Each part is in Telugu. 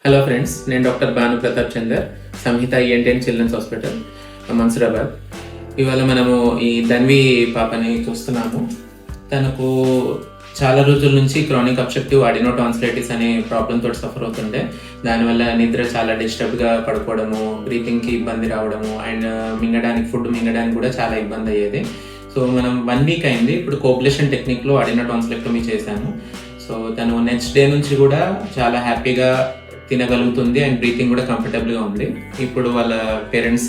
హలో ఫ్రెండ్స్, నేను doctor Bhanu Pratap Chander, Samhita ENT and children's hospital, Mansoorabad. ఇవాళ మనము ఈ ధన్వి పాపని చూస్తున్నాము. తనకు చాలా రోజుల నుంచి క్రానిక్ అబ్స్ట్రక్టివ్ అడినోటాన్సిలైటిస్ అనే ప్రాబ్లమ్ తోటి సఫర్ అవుతుండే. దానివల్ల నిద్ర చాలా డిస్టర్బ్గా పడుకోవడము, బ్రీతింగ్కి ఇబ్బంది రావడము అండ్ ఫుడ్ మింగడానికి కూడా చాలా ఇబ్బంది అయ్యేది. సో మనం 1 వీక్ అయింది. ఇప్పుడు కోబ్లేషన్ టెక్నిక్లో అడినోటాన్సిలెక్టమీ చేశాము. సో తను నెక్స్ట్ డే నుంచి కూడా చాలా హ్యాపీగా తినగలుగుతుంది అండ్ బ్రీతింగ్ కూడా కంఫర్టబుల్గా ఉంది. ఇప్పుడు వాళ్ళ పేరెంట్స్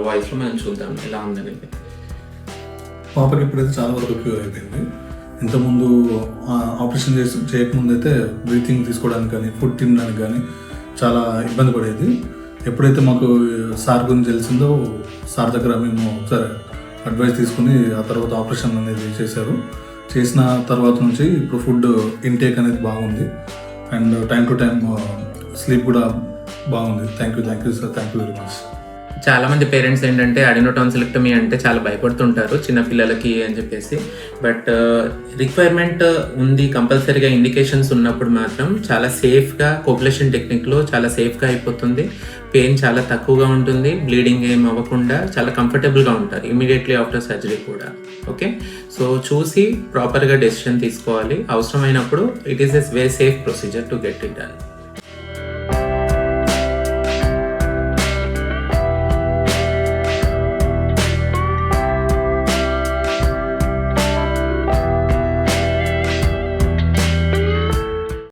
వాయిస్లో మనం చూద్దాం ఎలా ఉందనేది. పాపకి ఇప్పుడైతే చాలా వరకు క్యూర్ అయిపోయింది. ఇంతకుముందు ఆపరేషన్ చేయకముందు అయితే బ్రీతింగ్ తీసుకోవడానికి కానీ ఫుడ్ తినడానికి కానీ చాలా ఇబ్బంది పడేది. ఎప్పుడైతే మాకు సార్ గురించి తెలిసిందో సార్ దగ్గర మేము ఒకసారి అడ్వైస్ తీసుకుని ఆ తర్వాత ఆపరేషన్ అనేది చేసిన తర్వాత నుంచి ఇప్పుడు ఫుడ్ ఇంటేక్ అనేది బాగుంది and time to time sleep కూడా బాగుంది. Thank you sir, thank you very much. చాలా మంది పేరెంట్స్ ఏంటంటే అడినోటాన్సిలెక్టమీ అంటే చాలా భయపడుతుంటారు చిన్నపిల్లలకి అని చెప్పేసి. బట్ రిక్వైర్మెంట్ ఉంది, కంపల్సరీగా ఇండికేషన్స్ ఉన్నప్పుడు మాత్రం చాలా సేఫ్గా కోబ్లేషన్ టెక్నిక్లో చాలా సేఫ్గా అయిపోతుంది. పెయిన్ చాలా తక్కువగా ఉంటుంది, బ్లీడింగ్ ఏం అవ్వకుండా చాలా కంఫర్టబుల్గా ఉంటారు ఇమీడియట్లీ ఆఫ్టర్ సర్జరీ కూడా. ఓకే, సో చూసి ప్రాపర్గా డెసిషన్ తీసుకోవాలి. అవసరమైనప్పుడు it is a very safe procedure to get it done.